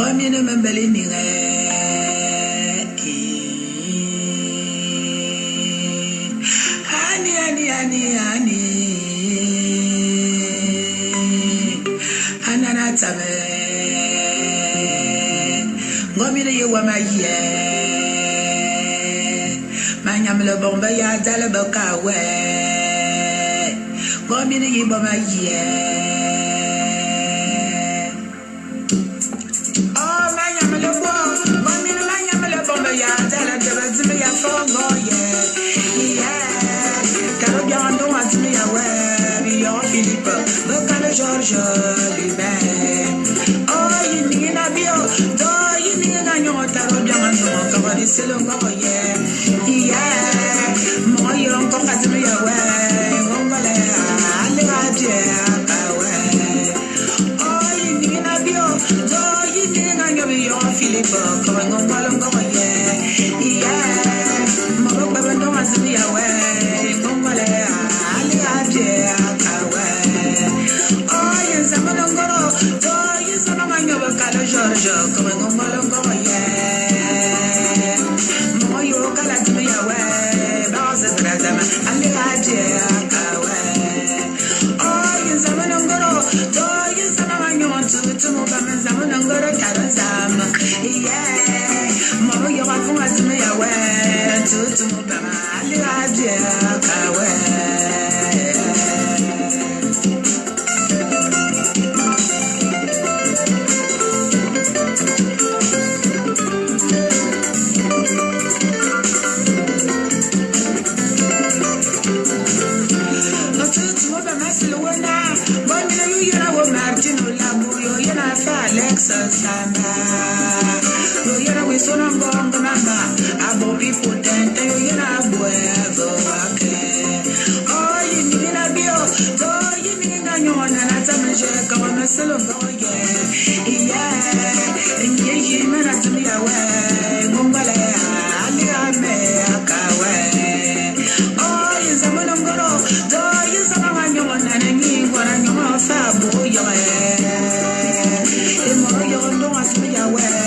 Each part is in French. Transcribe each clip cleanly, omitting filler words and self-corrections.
Ngomine membeli nire. Ani. Anana tame. Ngomine ye wama ye. Manyamle bomba ya dale bakawe. Ngomine ye wama ye. George, oh, you need a bio, though you need a new tarot, cover the Silongo, yeah, more young company away, Mongolia, oh, you need a bio, though you need a new Philip, coming on Colongo, yeah, more Babano has me away, Mongolia, George, coming on Malongo, yeah. Moyo Calatimi away, Bowser Gradam, and the idea. Oh, yes, I'm an ungoro, oh, yes, I'm a want to move them, I'm an ungoro Tarazam, yeah. Moyo has me away, to move them, and the idea. We so long gone the number. I bought people then you know oh, you need a bill. Oh, you need a new one and I tell me come on a salon yeah. And you man to me away. Mumbale, oh, you someone I'm gonna do you someone you want and you want and you want boy you don't want to be away.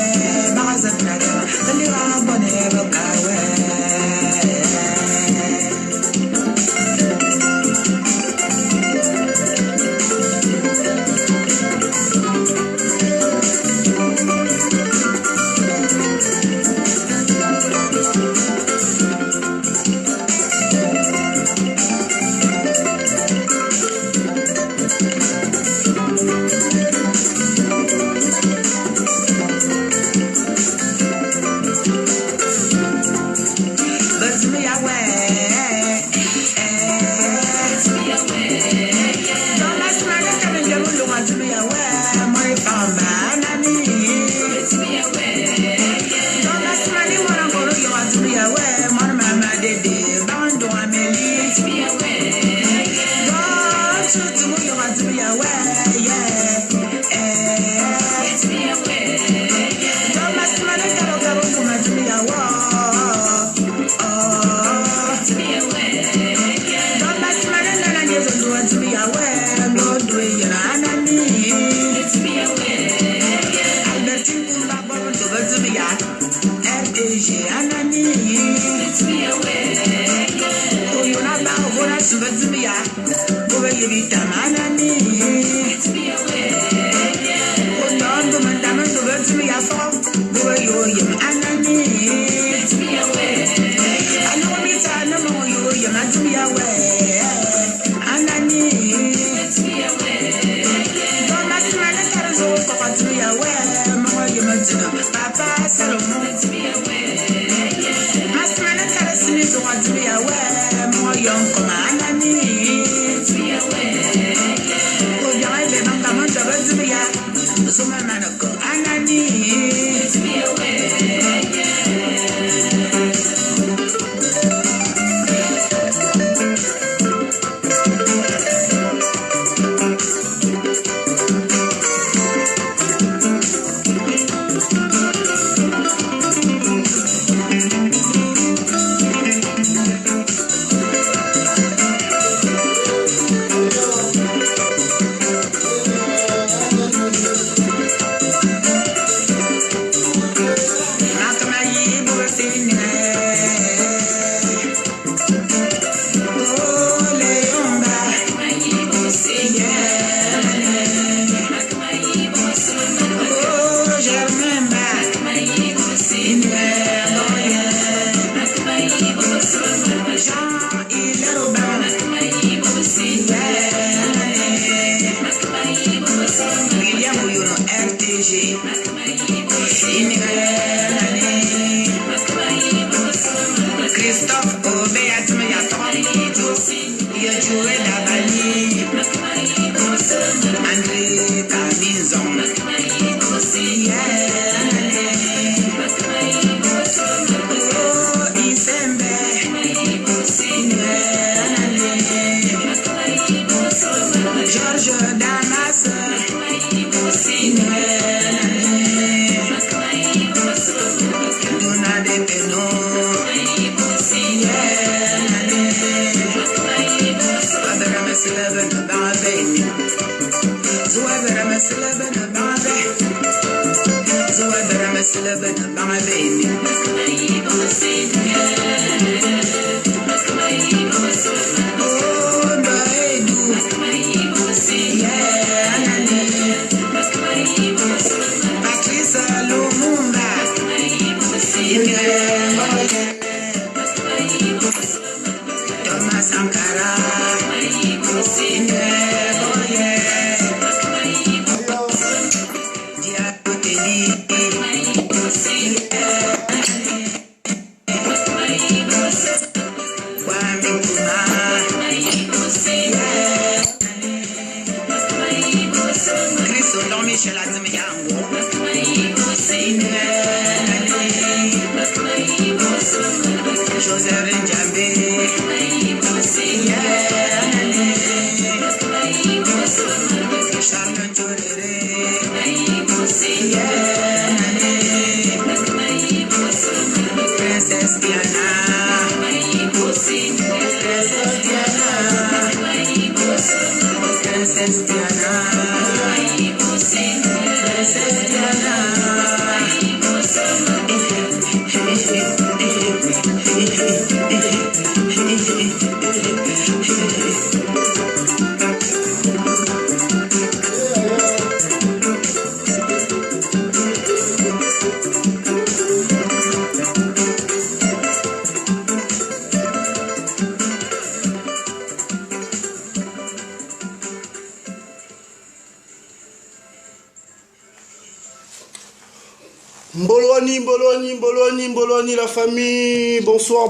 Mbolwani, la famille. Bonsoir.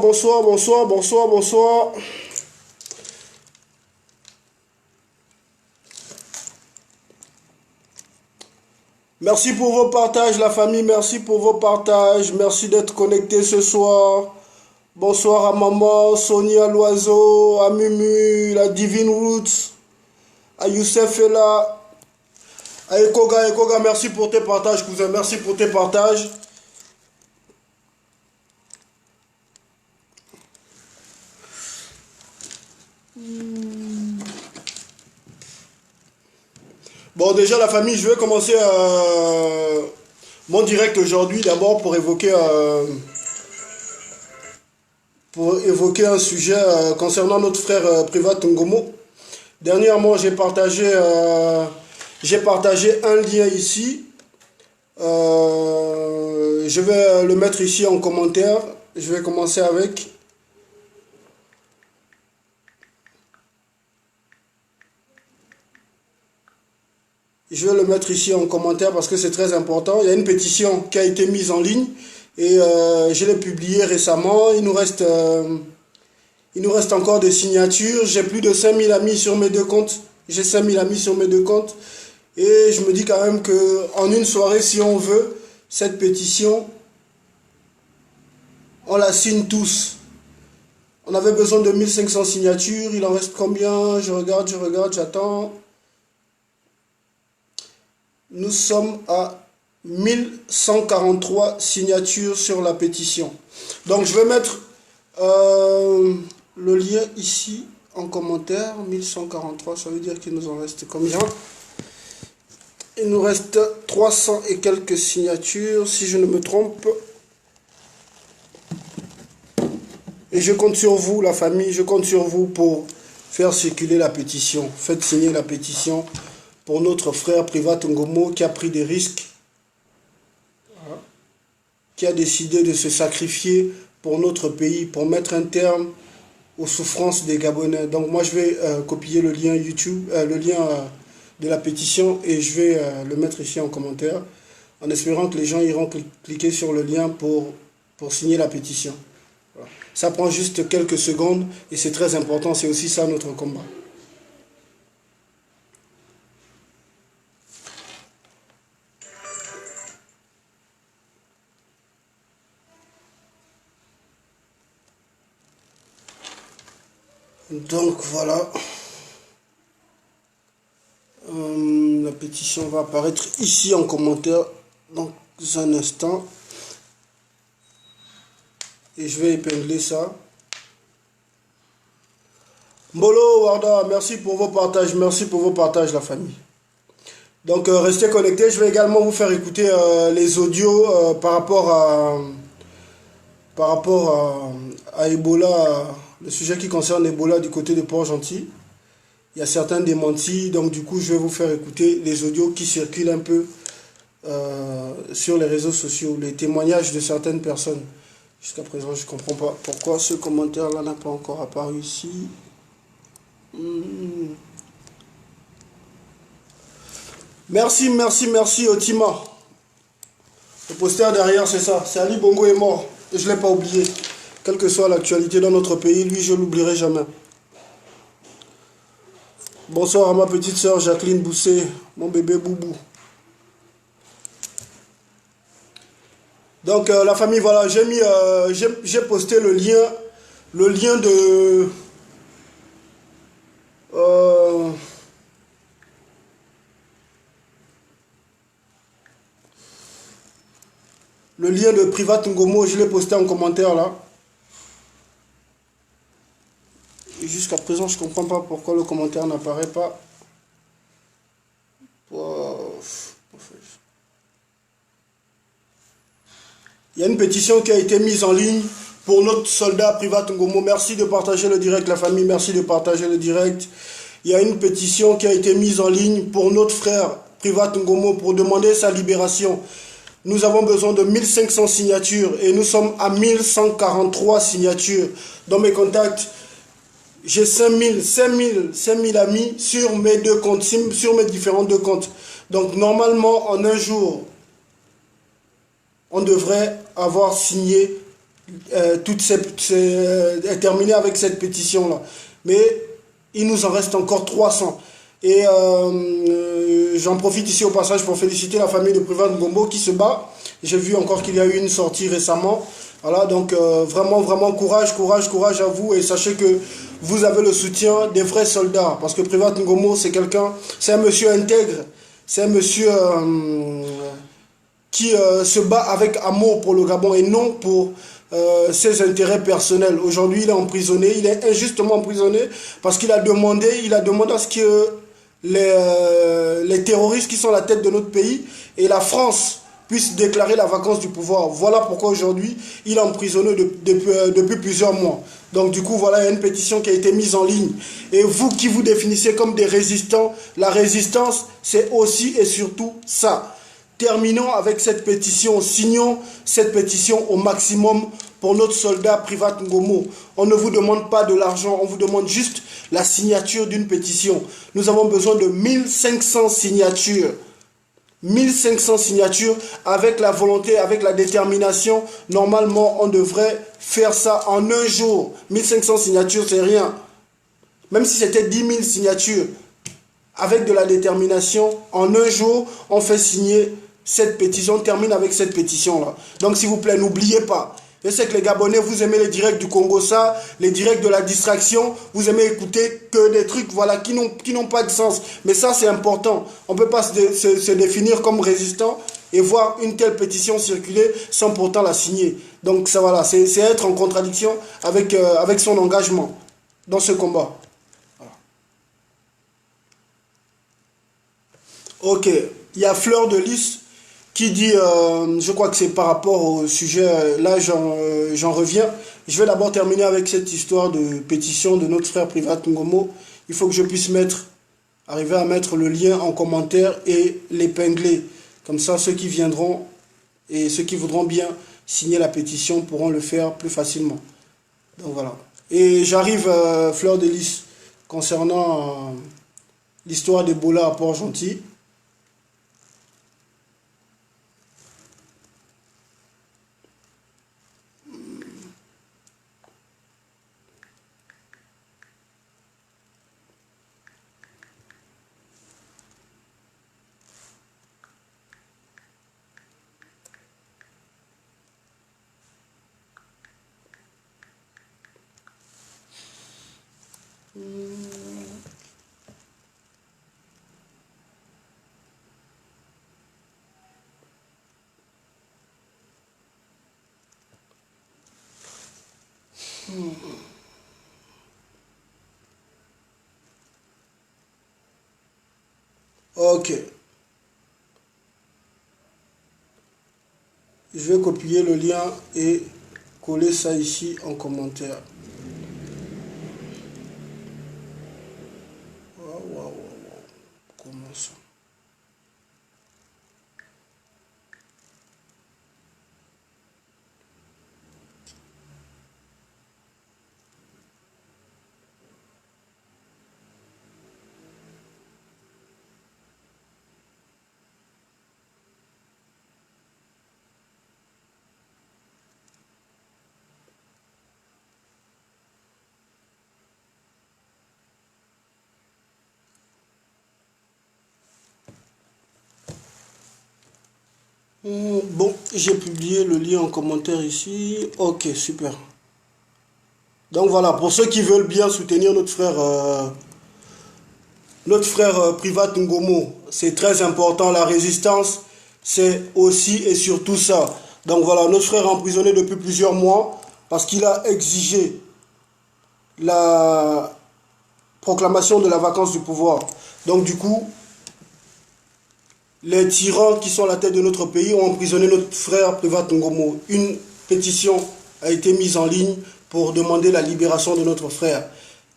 Merci pour vos partages, la famille. Merci pour vos partages. Merci d'être connectés ce soir. Bonsoir à maman, Sonia Loiseau, à Mumu, la Divine Roots, à Youssef Ella, à Ekoga, merci pour tes partages, cousin. Merci pour tes partages. Bon, déjà la famille, je vais commencer mon direct aujourd'hui d'abord pour évoquer un sujet concernant notre frère Privat Ngomo. Dernièrement, j'ai partagé un lien ici. Je vais le mettre ici en commentaire. Je vais commencer avec. Je vais le mettre ici en commentaire parce que c'est très important. Il y a une pétition qui a été mise en ligne et je l'ai publiée récemment. Il nous reste encore des signatures. J'ai plus de 5000 amis sur mes deux comptes. J'ai 5000 amis sur mes deux comptes. Et je me dis quand même qu'en une soirée, si on veut, cette pétition, on la signe tous. On avait besoin de 1500 signatures. Il en reste combien? Je regarde, j'attends. Nous sommes à 1143 signatures sur la pétition. Donc je vais mettre le lien ici en commentaire. 1143, ça veut dire qu'il nous en reste combien? Il nous reste 300 et quelques signatures, si je ne me trompe. Et je compte sur vous, la famille, je compte sur vous pour faire circuler la pétition. Faites signer la pétition pour notre frère Privat Ngomo qui a pris des risques, qui a décidé de se sacrifier pour notre pays, pour mettre un terme aux souffrances des Gabonais. Donc moi je vais copier le lien YouTube, le lien de la pétition et je vais le mettre ici en commentaire en espérant que les gens iront cliquer sur le lien pour signer la pétition. Voilà. Ça prend juste quelques secondes et c'est très important, c'est aussi ça notre combat. Donc voilà, la pétition va apparaître ici en commentaire dans un instant et je vais épingler ça. Mbolo, Warda, merci pour vos partages la famille. Donc restez connectés. Je vais également vous faire écouter les audios par rapport à Ebola, le sujet qui concerne Ebola du côté de Port-Gentil. Il y a certains démentis, donc du coup je vais vous faire écouter les audios qui circulent un peu sur les réseaux sociaux, les témoignages de certaines personnes. Jusqu'à présent, je ne comprends pas pourquoi ce commentaire-là n'a pas encore apparu ici. Merci, merci, merci Otima. Le poster derrière, c'est ça. C'est Ali Bongo est mort. Et je ne l'ai pas oublié. Quelle que soit l'actualité dans notre pays, lui, je ne l'oublierai jamais. Bonsoir à ma petite soeur Jacqueline Bousset, mon bébé Boubou. Donc la famille, voilà, j'ai posté le lien de le lien de Privat Ngomo, je l'ai posté en commentaire là. Et jusqu'à présent, je ne comprends pas pourquoi le commentaire n'apparaît pas. Il y a une pétition qui a été mise en ligne pour notre soldat Privat Ngomo. Merci de partager le direct, la famille. Merci de partager le direct. Il y a une pétition qui a été mise en ligne pour notre frère Privat Ngomo pour demander sa libération. Nous avons besoin de 1500 signatures et nous sommes à 1143 signatures. Dans mes contacts, j'ai 5000 amis sur mes deux comptes, sur mes différents deux comptes. Donc normalement, en un jour, on devrait avoir signé terminé avec cette pétition-là. Mais il nous en reste encore 300. Et j'en profite ici au passage pour féliciter la famille de Privat Ngombo qui se bat. J'ai vu encore qu'il y a eu une sortie récemment. Voilà, donc vraiment, vraiment courage à vous. Et sachez que vous avez le soutien des vrais soldats. Parce que Privat Ngombo, c'est un monsieur intègre. C'est un monsieur qui se bat avec amour pour le Gabon et non pour ses intérêts personnels. Aujourd'hui, il est emprisonné, il est injustement emprisonné parce qu'il a demandé à ce que les terroristes qui sont à la tête de notre pays et la France puissent déclarer la vacance du pouvoir. Voilà pourquoi aujourd'hui, il est emprisonné depuis plusieurs mois. Donc du coup, voilà, il y a une pétition qui a été mise en ligne. Et vous qui vous définissez comme des résistants, la résistance, c'est aussi et surtout ça. Terminons avec cette pétition, signons cette pétition au maximum pour notre soldat Privat Ngomo. On ne vous demande pas de l'argent, on vous demande juste la signature d'une pétition. Nous avons besoin de 1500 signatures. 1500 signatures avec la volonté, avec la détermination. Normalement, on devrait faire ça en un jour. 1500 signatures, c'est rien. Même si c'était 10 000 signatures, avec de la détermination, en un jour, on fait signer cette pétition, on termine avec cette pétition-là. Donc, s'il vous plaît, n'oubliez pas. Je sais que les Gabonais, vous aimez les directs du Congo, ça, les directs de la distraction, vous aimez écouter que des trucs voilà, qui n'ont pas de sens. Mais ça, c'est important. On ne peut pas se définir comme résistant et voir une telle pétition circuler sans pourtant la signer. Donc, ça, voilà, c'est être en contradiction avec son engagement dans ce combat. Voilà. Ok, il y a Fleur de Lys qui dit, je crois que c'est par rapport au sujet, là j'en reviens. Je vais d'abord terminer avec cette histoire de pétition de notre frère Privat Ngomo. Il faut que je puisse arriver à mettre le lien en commentaire et l'épingler. Comme ça, ceux qui viendront et ceux qui voudront bien signer la pétition pourront le faire plus facilement. Donc voilà. Et j'arrive, Fleur de Lys, concernant l'histoire d'Ebola à Port-Gentil. Ok. Je vais copier le lien et coller ça ici en commentaire. Waouh, waouh, waouh. Comment ça? Bon, j'ai publié le lien en commentaire ici. Ok, super. Donc voilà, pour ceux qui veulent bien soutenir notre frère Privat Ngomo, c'est très important. La résistance, c'est aussi et surtout ça. Donc voilà, notre frère est emprisonné depuis plusieurs mois parce qu'il a exigé la proclamation de la vacance du pouvoir. Donc du coup, les tyrans qui sont à la tête de notre pays ont emprisonné notre frère Privat Ngomo. Une pétition a été mise en ligne pour demander la libération de notre frère.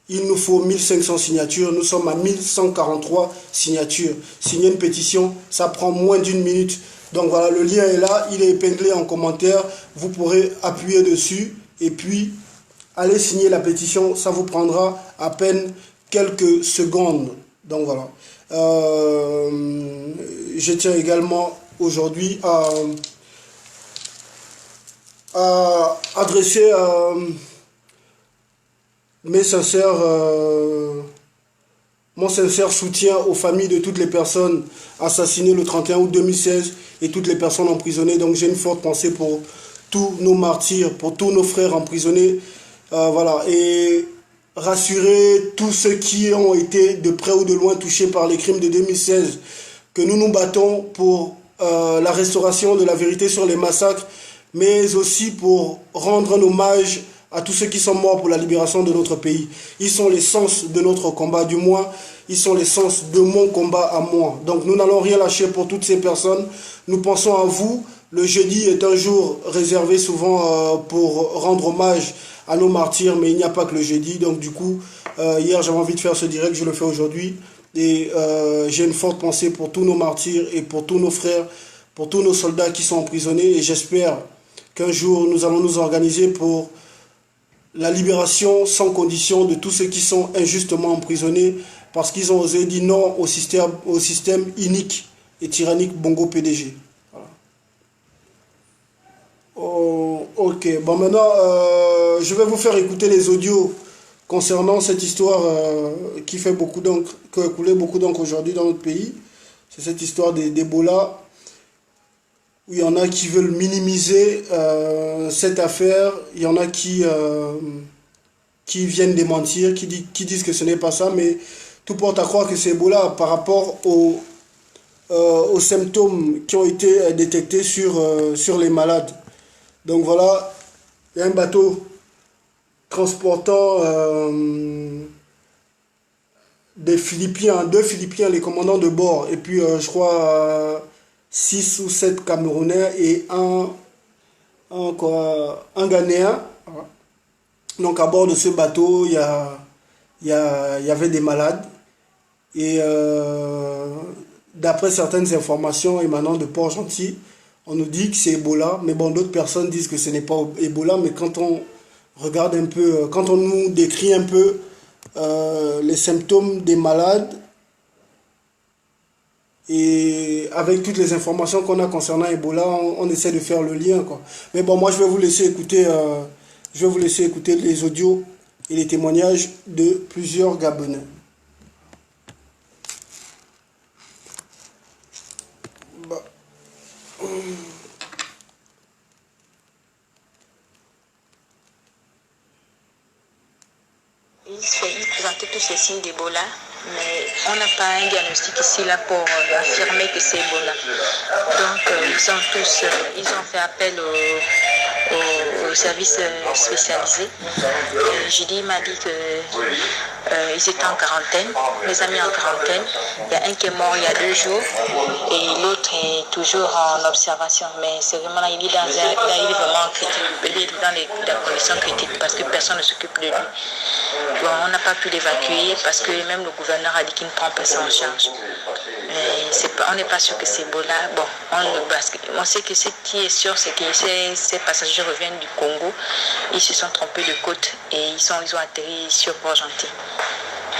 Il nous faut 1500 signatures, nous sommes à 1143 signatures. Signer une pétition, ça prend moins d'une minute. Donc voilà, le lien est là, il est épinglé en commentaire. Vous pourrez appuyer dessus et puis aller signer la pétition. Ça vous prendra à peine quelques secondes. Donc voilà. Je tiens également aujourd'hui à adresser mon sincère soutien aux familles de toutes les personnes assassinées le 31 août 2016 et toutes les personnes emprisonnées. Donc j'ai une forte pensée pour tous nos martyrs, pour tous nos frères emprisonnés. Voilà. Et rassurer tous ceux qui ont été de près ou de loin touchés par les crimes de 2016, que nous nous battons pour la restauration de la vérité sur les massacres, mais aussi pour rendre un hommage à tous ceux qui sont morts pour la libération de notre pays. Ils sont l'essence de notre combat, du moins, ils sont l'essence de mon combat à moi. Donc nous n'allons rien lâcher pour toutes ces personnes. Nous pensons à vous. Le jeudi est un jour réservé souvent pour rendre hommage à nos martyrs, mais il n'y a pas que le jeudi. Donc du coup, hier j'avais envie de faire ce direct, je le fais aujourd'hui. Et j'ai une forte pensée pour tous nos martyrs et pour tous nos frères, pour tous nos soldats qui sont emprisonnés. Et j'espère qu'un jour nous allons nous organiser pour la libération sans condition de tous ceux qui sont injustement emprisonnés parce qu'ils ont osé dire non au système inique et tyrannique Bongo PDG. Voilà. Oh, ok, bon maintenant je vais vous faire écouter les audios concernant cette histoire qui fait beaucoup d'encre, qui a coulé beaucoup d'encre aujourd'hui dans notre pays. C'est cette histoire d'Ebola, où il y en a qui veulent minimiser cette affaire, il y en a qui viennent démentir, qui disent que ce n'est pas ça, mais tout porte à croire que c'est Ebola par rapport aux symptômes qui ont été détectés sur les malades. Donc voilà, il y a un bateau transportant deux Philippiens, les commandants de bord, et puis je crois 6 ou 7 Camerounais et un Ghanéen. Donc à bord de ce bateau, il y avait des malades. Et d'après certaines informations émanant de Port-Gentil, on nous dit que c'est Ebola. Mais bon, d'autres personnes disent que ce n'est pas Ebola. Mais quand on regarde un peu, quand on nous décrit un peu les symptômes des malades, et avec toutes les informations qu'on a concernant Ebola, on essaie de faire le lien, quoi. Mais bon, moi je vais vous laisser écouter, les audios et les témoignages de plusieurs Gabonais. Bah. Il présentait tous ces signes d'Ebola, mais on n'a pas un diagnostic ici là pour affirmer que c'est Ebola. Donc ils ont fait appel au service spécialisé. Julie m'a dit qu'ils étaient en quarantaine, les amis en quarantaine. Il y a un qui est mort il y a 2 jours et l'autre est toujours en observation. Mais c'est vraiment là, il est vraiment critique. Il est dans des conditions critiques parce que personne ne s'occupe de lui. Bon, on n'a pas pu l'évacuer parce que même le gouverneur a dit qu'il ne prend pas ça en charge. Mais on n'est pas sûr que c'est Ebola. Bon, on sait que ce qui est sûr, c'est que ces passagers reviennent du Congo. Ils se sont trompés de côte et ils ont atterri sur Port-Gentil.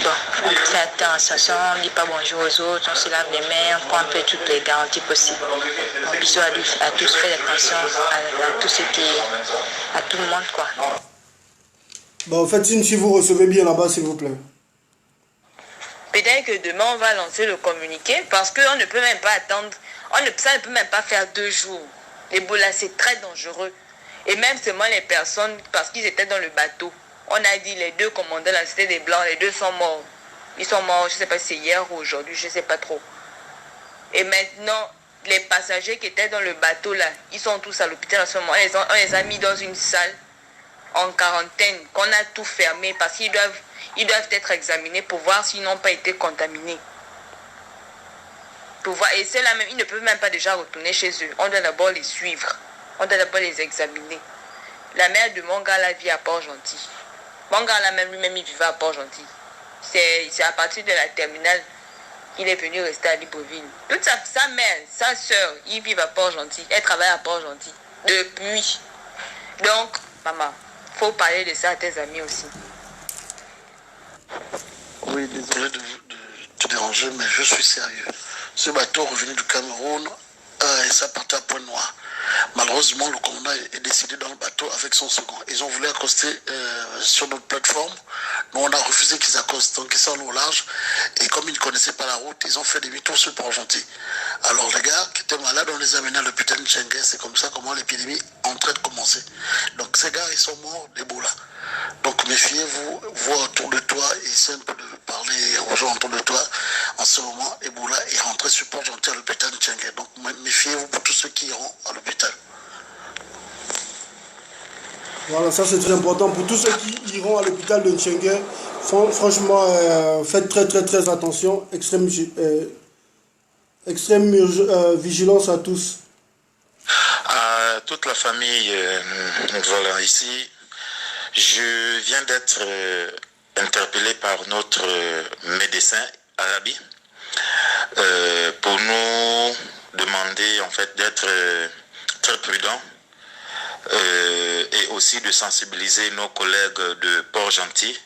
Bon, on fait attention, on ne dit pas bonjour aux autres, on se lave les mains, on prend un peu toutes les garanties possibles. Donc, bisous à tous, faites attention à tout le monde, quoi. Bon, en fait, si vous recevez bien là-bas, s'il vous plaît. Peut-être que demain, on va lancer le communiqué parce qu'on ne peut même pas attendre, ça ne peut même pas faire 2 jours. L'Ebola, c'est très dangereux. Et même seulement les personnes, parce qu'ils étaient dans le bateau, on a dit les 2 commandants, la Cité des Blancs, les 2 sont morts. Ils sont morts, je ne sais pas si c'est hier ou aujourd'hui, je ne sais pas trop. Et maintenant, les passagers qui étaient dans le bateau là, ils sont tous à l'hôpital en ce moment. On les a mis dans une salle en quarantaine, qu'on a tout fermé parce qu'ils doivent être examinés pour voir s'ils n'ont pas été contaminés. Et ceux-là même, ils ne peuvent même pas déjà retourner chez eux. On doit d'abord les suivre. On doit d'abord les examiner. La mère de mon gars là vit à Port-Gentil. Mon gars là même lui-même il vivait à Port-Gentil. C'est à partir de la terminale qu'il est venu rester à Libreville. Toute sa mère, sa soeur, ils vivent à Port-Gentil. Elle travaille à Port-Gentil depuis. Donc, maman, faut parler de ça à tes amis aussi. Oui, désolé de te déranger, mais je suis sérieux. Ce bateau revenu du Cameroun, et ça partait à Pointe-Noire. Malheureusement, le commandant est décédé dans le bateau avec son second. Ils ont voulu accoster sur notre plateforme. Nous, on a refusé qu'ils accostent, donc ils sont au large. Et comme ils ne connaissaient pas la route, ils ont fait demi-tour sur Port-Gentil. Alors les gars qui étaient malades, on les a amenés à l'hôpital de Chengue. C'est comme ça comment l'épidémie est en train de commencer. Donc ces gars, ils sont morts d'Ebola. Donc méfiez-vous, vois autour de toi, essaie un peu de parler aux gens autour de toi. En ce moment, Ebola est rentré sur Port-Gentil à l'hôpital de Chengue. Donc méfiez-vous pour tous ceux qui iront à l'hôpital. Voilà, ça c'est très important. Pour tous ceux qui iront à l'hôpital de Nchengue, franchement, faites très attention. Extrême vigilance à tous. À toute la famille, voilà, ici, je viens d'être interpellé par notre médecin Arabi pour nous demander en fait d'être très prudents et aussi de sensibiliser nos collègues de Port-Gentil,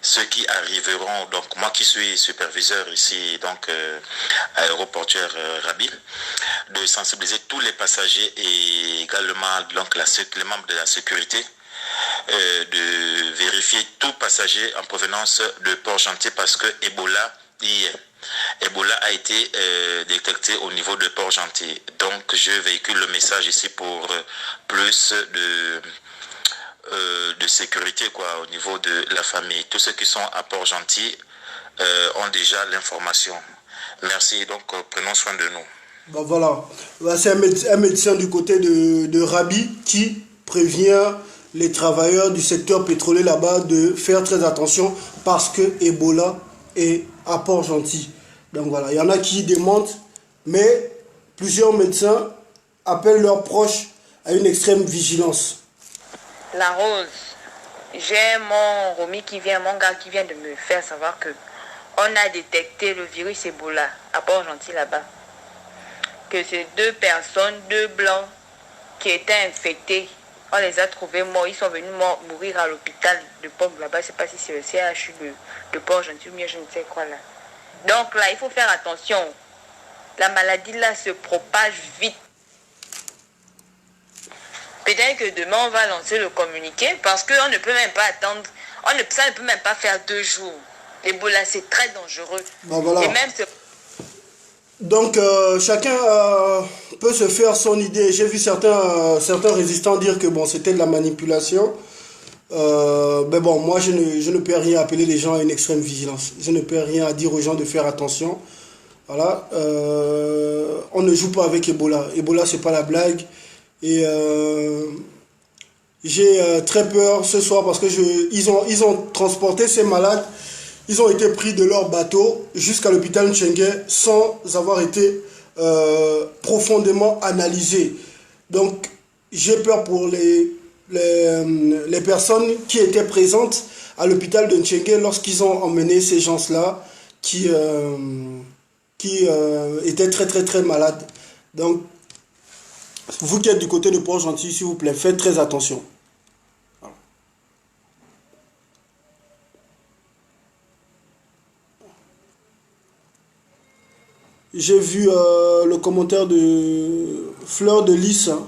ceux qui arriveront, donc moi qui suis superviseur ici, donc aéroportuaire Rabi, de sensibiliser tous les passagers et également donc les membres de la sécurité, de vérifier tout passager en provenance de Port-Gentil parce que Ebola y est. Ebola a été détecté au niveau de Port-Gentil. Donc je véhicule le message ici pour plus de sécurité au niveau de la famille. Tous ceux qui sont à Port-Gentil ont déjà l'information. Merci, donc prenons soin de nous. Ben voilà, c'est un médecin du côté de Rabi qui prévient les travailleurs du secteur pétrolier là-bas de faire très attention parce que Ebola est à Port-Gentil. Donc voilà, il y en a qui démentent, mais plusieurs médecins appellent leurs proches à une extrême vigilance. La Rose, j'ai mon Romy mon gars qui vient de me faire savoir que on a détecté le virus Ebola à Port-Gentil là-bas. Que c'est 2 personnes, 2 blancs qui étaient infectés. On les a trouvés morts. Ils sont venus mourir à l'hôpital de Port là-bas. Je ne sais pas si c'est le CHU de Port-Gentil ou bien je ne sais quoi là. Donc là, il faut faire attention. La maladie là se propage vite. Peut-être que demain, on va lancer le communiqué parce qu'on ne peut même pas attendre. Ça ne peut même pas faire 2 jours. L'Ebola, c'est très dangereux. Ben voilà. Et même donc, chacun peut se faire son idée. J'ai vu certains résistants dire que bon, c'était de la manipulation. Mais bon, moi, je ne peux rien appeler les gens à une extrême vigilance. Je ne peux rien à dire aux gens de faire attention. Voilà. On ne joue pas avec Ebola. Ebola, c'est pas la blague. Et j'ai très peur ce soir parce que ils ont transporté ces malades. Ils ont été pris de leur bateau jusqu'à l'hôpital Nchengue sans avoir été profondément analysé. Donc, j'ai peur pour les personnes qui étaient présentes à l'hôpital de Ntchengue lorsqu'ils ont emmené ces gens-là qui étaient très très très malades. Donc, vous qui êtes du côté de Port-Gentil, s'il vous plaît, faites très attention. J'ai vu le commentaire de Fleur de Lys. Hein.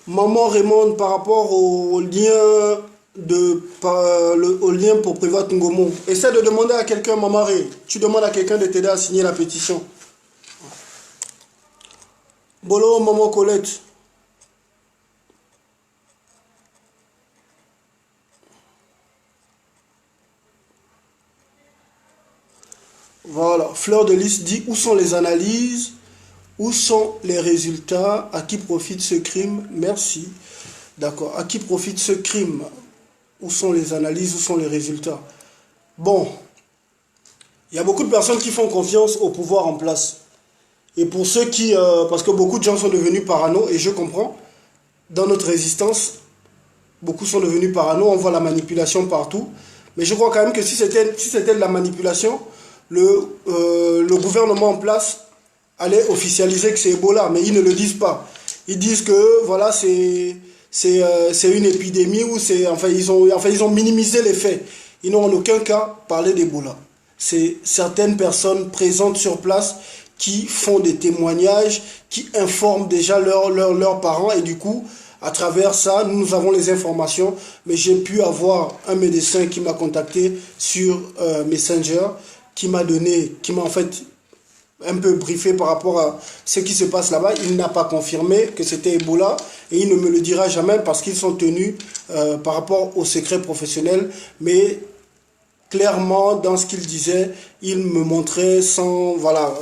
Maman Raymond, par rapport au lien au lien pour Prévost Ngomo, essaie de demander à quelqu'un, Maman Ray, tu demandes à quelqu'un de t'aider à signer la pétition. Bolo, Maman Colette. Voilà, Fleur de Lys dit où sont les analyses, où sont les résultats, à qui profite ce crime? Merci. D'accord, à qui profite ce crime? Où sont les analyses, où sont les résultats? Bon, il y a beaucoup de personnes qui font confiance au pouvoir en place. Et pour ceux qui... parce que beaucoup de gens sont devenus parano, et je comprends, dans notre résistance, beaucoup sont devenus parano, on voit la manipulation partout. Mais je crois quand même que si c'était de la manipulation, le gouvernement en place allait officialiser que c'est Ebola, mais ils ne le disent pas. Ils disent que voilà, c'est une épidémie, ou enfin ils ont minimisé les faits. Ils n'ont en aucun cas parlé d'Ebola. C'est certaines personnes présentes sur place qui font des témoignages, qui informent déjà leurs parents, et du coup, à travers ça, nous avons les informations. Mais j'ai pu avoir un médecin qui m'a contacté sur Messenger, qui m'a en fait un peu briefé par rapport à ce qui se passe là-bas. Il n'a pas confirmé que c'était Ebola, et il ne me le dira jamais parce qu'ils sont tenus par rapport au secret professionnel. Mais clairement, dans ce qu'il disait, il me montrait sans... Voilà.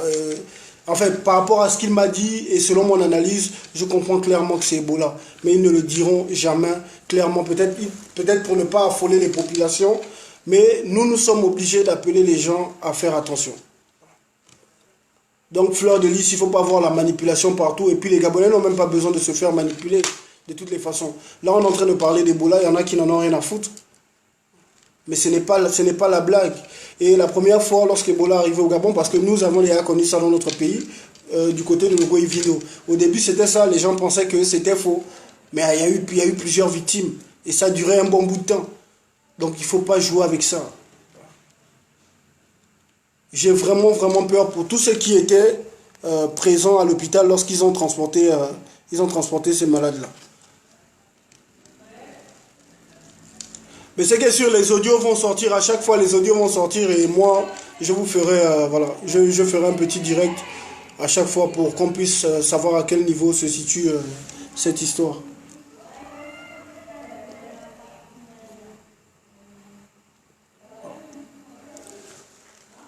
En fait, par rapport à ce qu'il m'a dit et selon mon analyse, je comprends clairement que c'est Ebola. Mais ils ne le diront jamais clairement. Peut-être pour ne pas affoler les populations. Mais nous sommes obligés d'appeler les gens à faire attention. Donc, Fleur de Lys, il ne faut pas voir la manipulation partout. Et puis, les Gabonais n'ont même pas besoin de se faire manipuler de toutes les façons. Là, on est en train de parler d'Ebola. Il y en a qui n'en ont rien à foutre. Mais ce n'est pas la blague. Et la première fois, lorsqu'Ebola arrivait au Gabon, parce que nous avons déjà connu ça dans notre pays, du côté de Logo-Ivino. Au début, c'était ça. Les gens pensaient que c'était faux. Mais il y a eu plusieurs victimes. Et ça a duré un bon bout de temps. Donc, il ne faut pas jouer avec ça. J'ai vraiment, vraiment peur pour tous ceux qui étaient présents à l'hôpital lorsqu'ils ont transporté ces malades-là. Mais c'est que sûr, les audios vont sortir. À chaque fois, les audios vont sortir. Et moi, je vous ferai, voilà, je ferai un petit direct à chaque fois pour qu'on puisse savoir à quel niveau se situe cette histoire.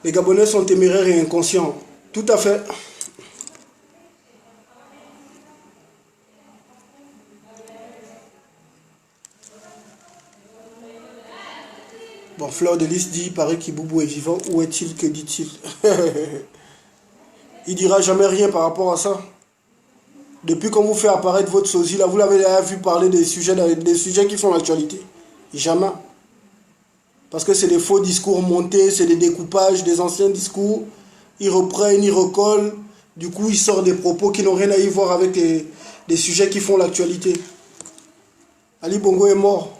Les Gabonais sont téméraires et inconscients. Tout à fait. Bon, Fleur de Lys dit, il paraît qu'Iboubou est vivant. Où est-il? Que dit-il? Il dira jamais rien par rapport à ça. Depuis qu'on vous fait apparaître votre sosie, là, vous l'avez déjà vu parler des sujets qui font l'actualité. Jamais. Parce que c'est des faux discours montés, c'est des découpages des anciens discours. Ils reprennent, ils recollent. Du coup, ils sortent des propos qui n'ont rien à y voir avec les sujets qui font l'actualité. Ali Bongo est mort.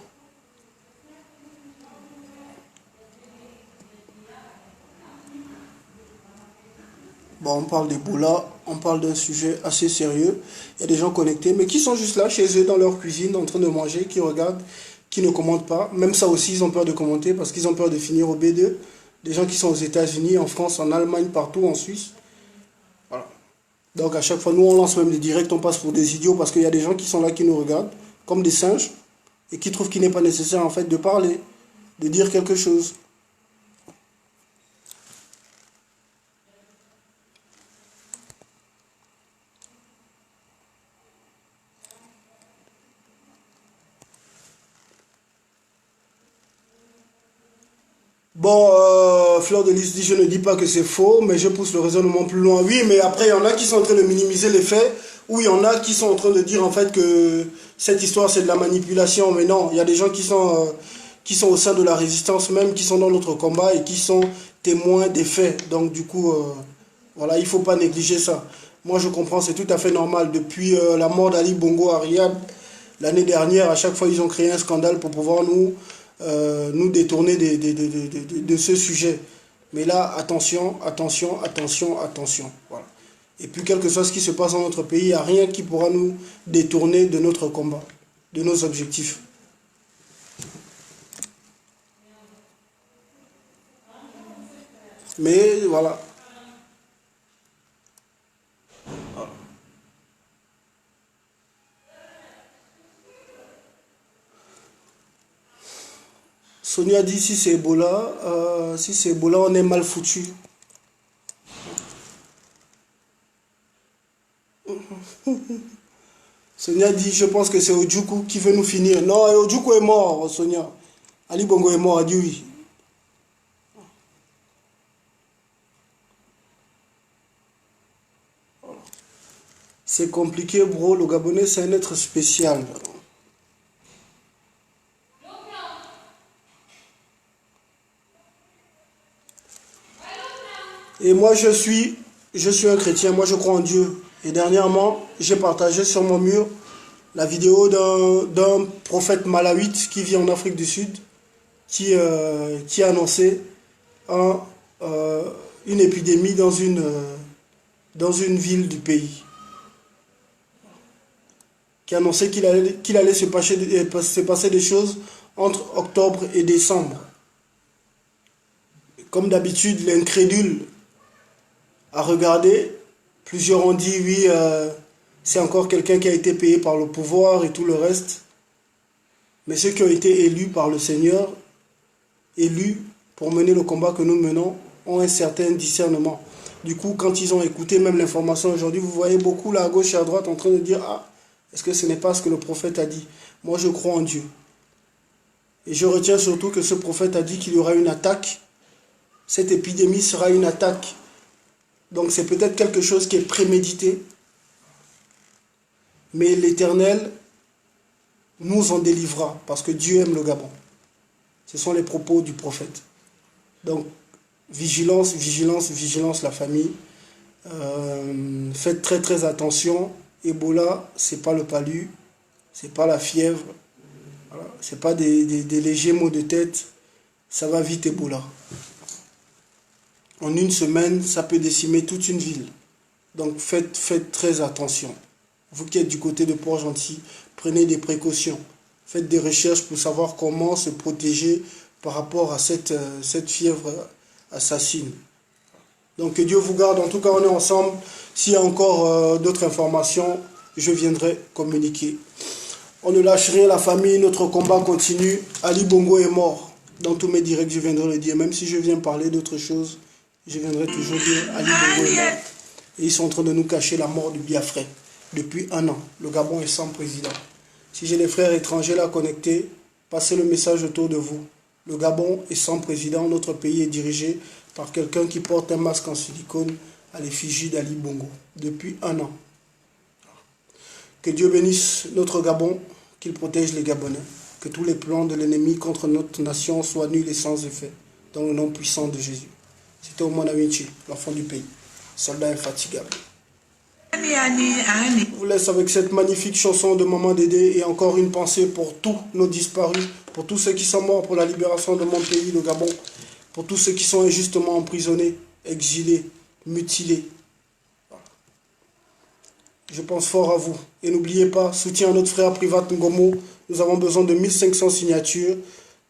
Bon, on parle d'Ebola, on parle d'un sujet assez sérieux. Il y a des gens connectés, mais qui sont juste là, chez eux, dans leur cuisine, en train de manger, qui regardent, qui ne commentent pas. Même ça aussi, ils ont peur de commenter parce qu'ils ont peur de finir au B2. Des gens qui sont aux États-Unis, en France, en Allemagne, partout, en Suisse. Voilà. Donc à chaque fois, nous, on lance même des directs, on passe pour des idiots parce qu'il y a des gens qui sont là, qui nous regardent, comme des singes, et qui trouvent qu'il n'est pas nécessaire, en fait, de parler, de dire quelque chose. Bon, Fleur de Lys dit, je ne dis pas que c'est faux, mais je pousse le raisonnement plus loin. Oui, mais après, il y en a qui sont en train de minimiser les faits, ou il y en a qui sont en train de dire en fait que cette histoire c'est de la manipulation. Mais non, il y a des gens qui sont au sein de la résistance même, qui sont dans notre combat et qui sont témoins des faits. Donc du coup, voilà, il ne faut pas négliger ça. Moi je comprends, c'est tout à fait normal. Depuis la mort d'Ali Bongo à Riyad, l'année dernière, à chaque fois ils ont créé un scandale pour pouvoir nous détourner de ce sujet. Mais là, attention, attention, attention, attention. Voilà. Et puis, quel que soit ce qui se passe dans notre pays, il n'y a rien qui pourra nous détourner de notre combat, de nos objectifs. Mais voilà. Sonia dit si c'est Ebola, on est mal foutu. Sonia dit je pense que c'est Ojukwu qui veut nous finir. Non, Ojukwu est mort, Sonia. Ali Bongo est mort, a dit oui. C'est compliqué, bro. Le Gabonais, c'est un être spécial. Et moi, je suis un chrétien. Moi, je crois en Dieu. Et dernièrement, j'ai partagé sur mon mur la vidéo d'un prophète malawite qui vit en Afrique du Sud, qui a annoncé une épidémie dans une ville du pays. Qui a annoncé qu'il allait se passer des choses entre octobre et décembre. Comme d'habitude, l'incrédule a regardé. Plusieurs ont dit oui, c'est encore quelqu'un qui a été payé par le pouvoir et tout le reste. Mais ceux qui ont été élus par le Seigneur, élus pour mener le combat que nous menons, ont un certain discernement. Du coup, quand ils ont écouté même l'information aujourd'hui, vous voyez beaucoup là à gauche et à droite en train de dire « Ah, est-ce que ce n'est pas ce que le prophète a dit ?» Moi, je crois en Dieu. Et je retiens surtout que ce prophète a dit qu'il y aura une attaque. Cette épidémie sera une attaque. Donc c'est peut-être quelque chose qui est prémédité. Mais l'Éternel nous en délivrera parce que Dieu aime le Gabon. Ce sont les propos du prophète. Donc vigilance, vigilance, vigilance la famille. Faites très très attention. Ebola, c'est pas le palu, c'est pas la fièvre, voilà. C'est pas des légers maux de tête. Ça va vite Ebola. En une semaine, ça peut décimer toute une ville. Donc faites très attention. Vous qui êtes du côté de Port-Gentil, prenez des précautions. Faites des recherches pour savoir comment se protéger par rapport à cette fièvre assassine. Donc que Dieu vous garde. En tout cas, on est ensemble. S'il y a encore d'autres informations, je viendrai communiquer. On ne lâche rien, la famille. Notre combat continue. Ali Bongo est mort. Dans tous mes directs, je viendrai le dire. Même si je viens parler d'autre chose, je viendrai toujours dire Ali Bongo est mort. Et ils sont en train de nous cacher la mort du Biafrais. Depuis 1 an, le Gabon est sans président. Si j'ai des frères étrangers là connectés, passez le message autour de vous. Le Gabon est sans président. Notre pays est dirigé par quelqu'un qui porte un masque en silicone à l'effigie d'Ali Bongo. Depuis 1 an. Que Dieu bénisse notre Gabon, qu'il protège les Gabonais. Que tous les plans de l'ennemi contre notre nation soient nuls et sans effet. Dans le nom puissant de Jésus. C'était Omona Winchi, l'enfant du pays. Soldat infatigable. Je vous laisse avec cette magnifique chanson de Maman Dédé et encore une pensée pour tous nos disparus, pour tous ceux qui sont morts pour la libération de mon pays, le Gabon, pour tous ceux qui sont injustement emprisonnés, exilés, mutilés. Je pense fort à vous. Et n'oubliez pas, soutien à notre frère Privat Ngomo. Nous avons besoin de 1500 signatures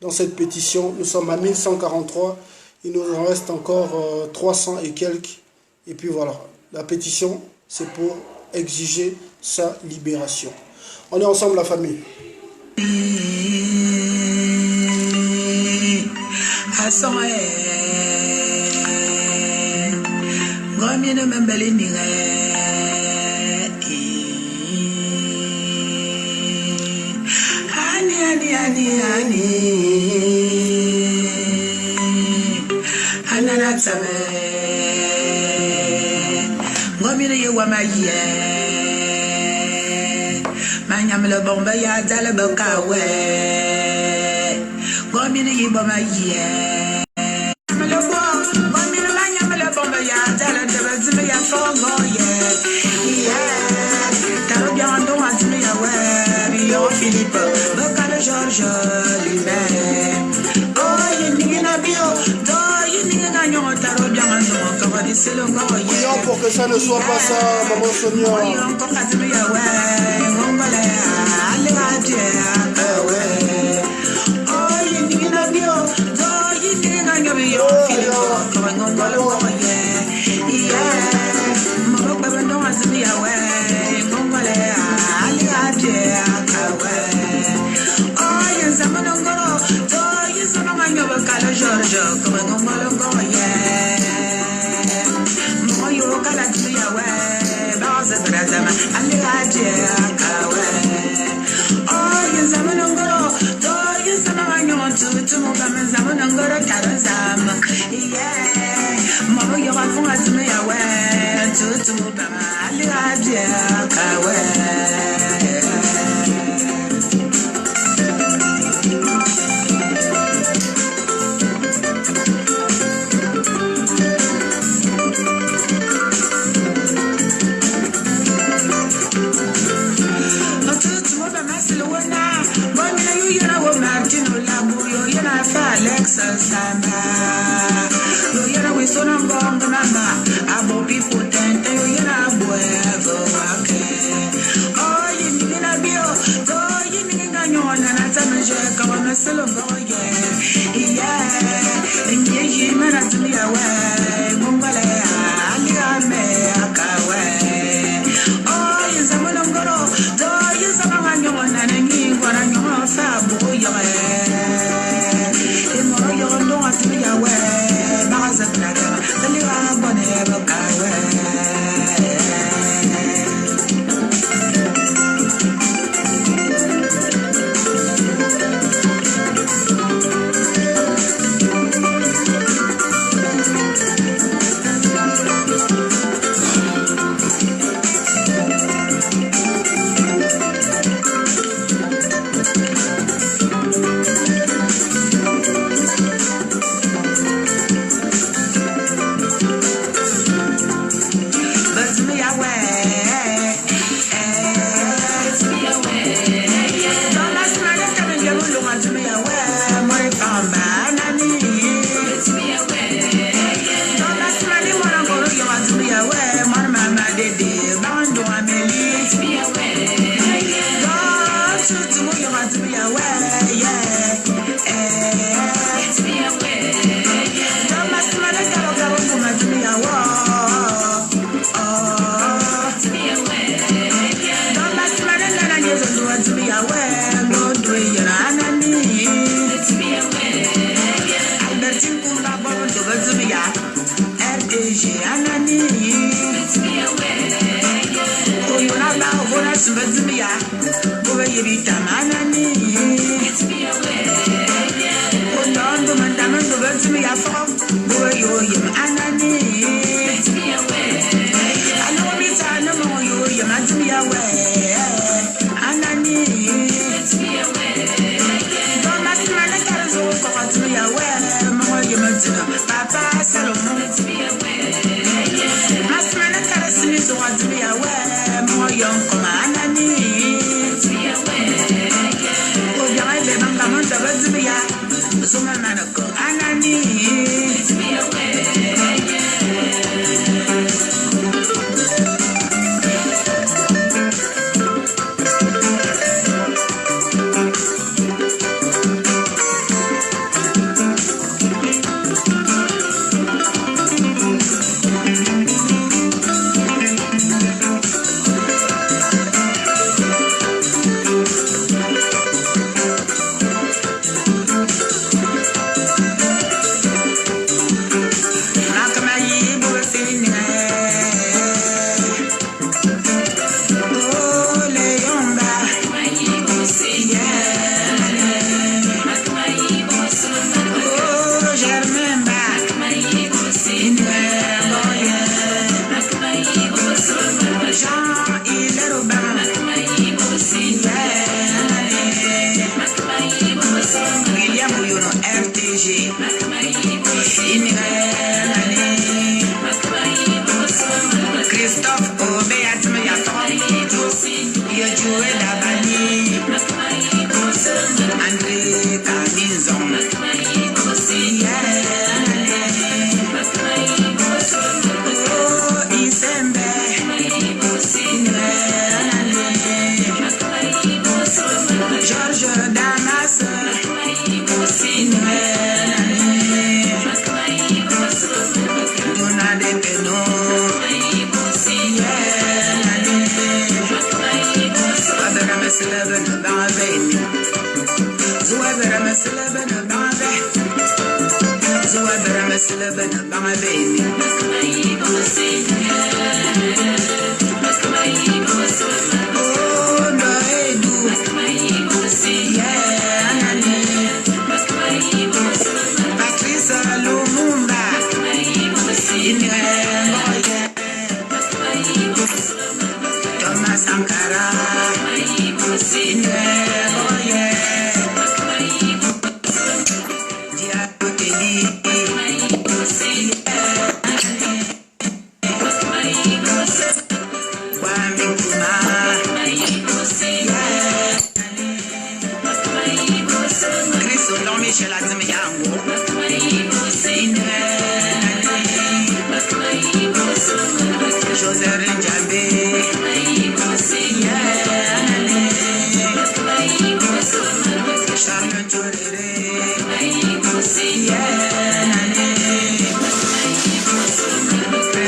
dans cette pétition. Nous sommes à 1143. Il nous en reste encore 300 et quelques. Et puis voilà, la pétition, c'est pour exiger sa libération. On est ensemble, la famille. Ani same. Ngomire ye wa maye. Manyam le bomba ya dale bakawe. Ngomire ye wa maye. Mele bo, ngomire manyam le bomba ya dale de bazime ya fongo ye. Yeah, taro biando azime ya we. Bio Philippe, bokale George lui-même. Oh, yinina bio, do yinina nyon taro biando comme dit c'est le goye. Prions pour que ça ne soit pas ça, maman Sonia. Voyons qu'on a dit ya we, ngongole ale adie akawe. Oh, yinina bio, do yinina nyon bio Philippe, comme ngongole goye. Yeah, moro babando azimi ya we, ngongole ale adie akawe. Oh, yezamanongoro, do yezamanyo bakala George, comme ngongole goye. Moyo kala tuya we, baza brazama, ale adie akawe. Oh, yezamanongoro, do yezamanyo tutu mugame zamanongoro karazama. Yeah, moyo wafunga tuya we, tutu mugame ale adie akawe. Samba, yo yera we so na bonga mama, abo people tente yo yera boevo ake. Oh, yini na bio, go yini na nyona na tamje ka wa meselo go ye. Yeah, nye yima na tumia we, mumbale ali ame akawe. Oh, yizamana ngoro, do yizamana nyona na ngingwa na nyona fa bo yo. Papa Salomon, Masmana Karasimi, so want to be aware, more young Anani. Oh, I live on Gamma Zabazibia, so my man of Anani.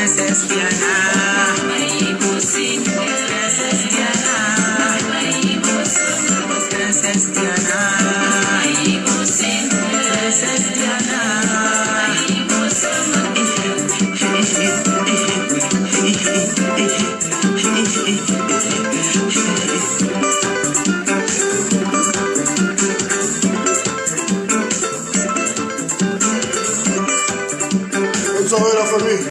Princess Diana.